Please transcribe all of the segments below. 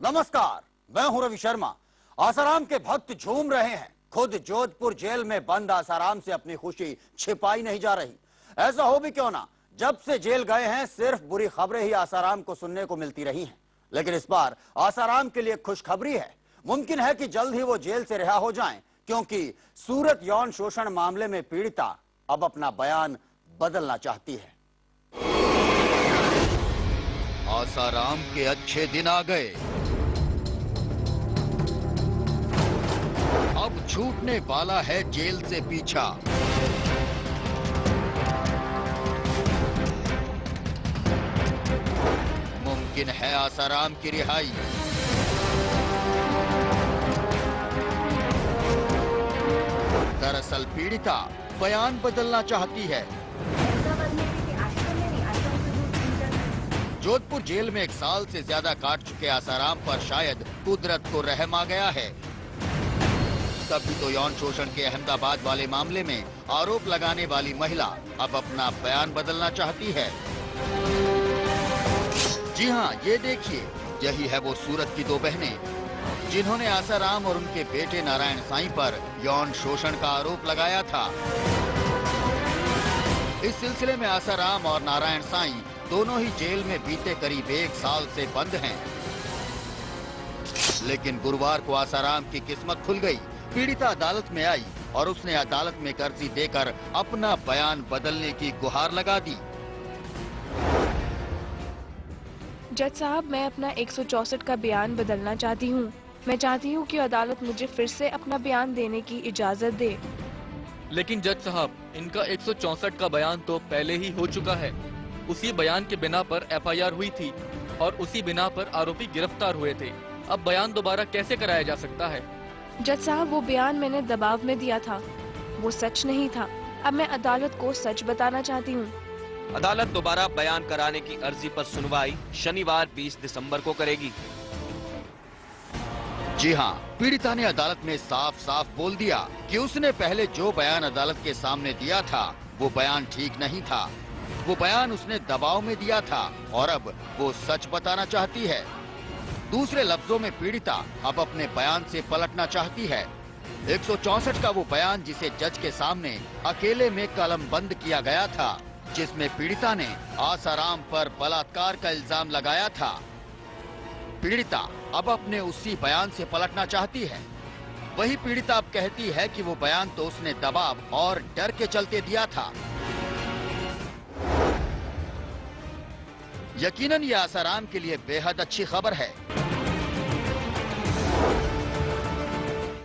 नमस्कार, मैं हूं रवि शर्मा। आसाराम के भक्त झूम रहे हैं। खुद जोधपुर जेल में बंद आसाराम से अपनी खुशी छिपाई नहीं जा रही। ऐसा हो भी क्यों ना, जब से जेल गए हैं सिर्फ बुरी खबरें ही आसाराम को सुनने को मिलती रही हैं। लेकिन इस बार आसाराम के लिए खुशखबरी है। मुमकिन है कि जल्द ही वो जेल से रिहा हो जाएं, क्योंकि सूरत यौन शोषण मामले में पीड़िता अब अपना बयान बदलना चाहती है। आसाराम के अच्छे दिन आ गए। अब छूटने वाला है जेल से पीछा। मुमकिन है आसाराम की रिहाई। दरअसल पीड़िता बयान बदलना चाहती है। जोधपुर जेल में 1 साल से ज्यादा काट चुके आसाराम पर शायद कुदरत को रहम आ गया है। तभी तो यौन शोषण के अहमदाबाद वाले मामले में आरोप लगाने वाली महिला अब अपना बयान बदलना चाहती है। जी हाँ, ये देखिए, यही है वो सूरत की 2 बहनें जिन्होंने आसाराम और उनके बेटे नारायण साईं पर यौन शोषण का आरोप लगाया था। इस सिलसिले में आसाराम और नारायण साईं दोनों ही जेल में बीते करीब 1 साल से बंद हैं। लेकिन गुरुवार को आसाराम की किस्मत खुल गई। पीड़िता अदालत में आई और उसने अदालत में अर्जी देकर अपना बयान बदलने की गुहार लगा दी। जज साहब, मैं अपना 164 का बयान बदलना चाहती हूँ। मैं चाहती हूँ कि अदालत मुझे फिर से अपना बयान देने की इजाजत दे। लेकिन जज साहब, इनका 164 का बयान तो पहले ही हो चुका है। उसी बयान के बिना पर FIR हुई थी और उसी बिना पर आरोपी गिरफ्तार हुए थे। अब बयान दोबारा कैसे कराया जा सकता है? जज साहब, वो बयान मैंने दबाव में दिया था, वो सच नहीं था। अब मैं अदालत को सच बताना चाहती हूँ। अदालत दोबारा बयान कराने की अर्जी पर सुनवाई शनिवार 20 दिसंबर को करेगी। जी हाँ, पीड़िता ने अदालत में साफ साफ बोल दिया कि उसने पहले जो बयान अदालत के सामने दिया था वो बयान ठीक नहीं था। वो बयान उसने दबाव में दिया था और अब वो सच बताना चाहती है। दूसरे लफ्जों में पीड़िता अब अपने बयान से पलटना चाहती है। 164 का वो बयान जिसे जज के सामने अकेले में कलमबंद किया गया था, जिसमें पीड़िता ने आसाराम पर बलात्कार का इल्जाम लगाया था। पीड़िता अब अपने उसी बयान से पलटना चाहती है। वही पीड़िता अब कहती है कि वो बयान तो उसने दबाव और डर के चलते दिया था। यकीनन ये आसाराम के लिए बेहद अच्छी खबर है।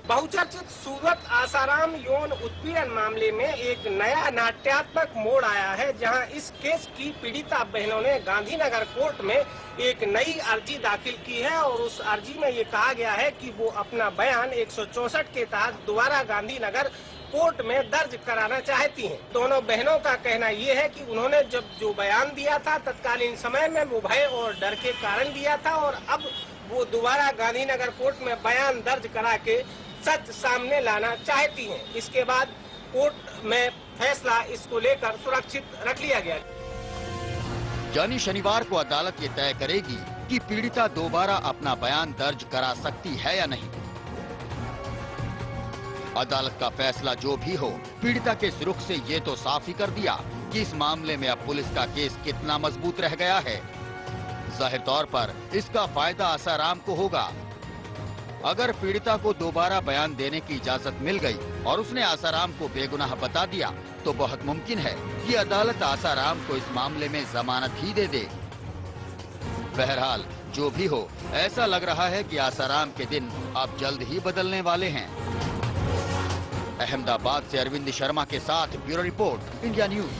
बहुचर्चित सूरत आसाराम यौन उत्पीड़न मामले में एक नया नाट्यात्मक मोड़ आया है, जहां इस केस की पीड़िता बहनों ने गांधीनगर कोर्ट में एक नई अर्जी दाखिल की है और उस अर्जी में ये कहा गया है कि वो अपना बयान 164 के तहत दोबारा गांधीनगर कोर्ट में दर्ज कराना चाहती हैं। दोनों बहनों का कहना ये है कि उन्होंने जब जो बयान दिया था तत्कालीन समय में वो भय और डर के कारण दिया था और अब वो दोबारा गांधीनगर कोर्ट में बयान दर्ज करा के सच सामने लाना चाहती हैं। इसके बाद कोर्ट में फैसला इसको लेकर सुरक्षित रख लिया गया। यानी शनिवार को अदालत ये तय करेगी कि पीड़िता दोबारा अपना बयान दर्ज करा सकती है या नहीं। अदालत का फैसला जो भी हो, पीड़िता के रुख से ये तो साफ ही कर दिया कि इस मामले में अब पुलिस का केस कितना मजबूत रह गया है। जाहिर तौर पर इसका फायदा आसाराम को होगा। अगर पीड़िता को दोबारा बयान देने की इजाजत मिल गई और उसने आसाराम को बेगुनाह बता दिया तो बहुत मुमकिन है कि अदालत आसाराम को इस मामले में जमानत ही दे दे। बहरहाल जो भी हो, ऐसा लग रहा है कि आसाराम के दिन अब जल्द ही बदलने वाले हैं। अहमदाबाद से अरविंद शर्मा के साथ ब्यूरो रिपोर्ट, इंडिया न्यूज।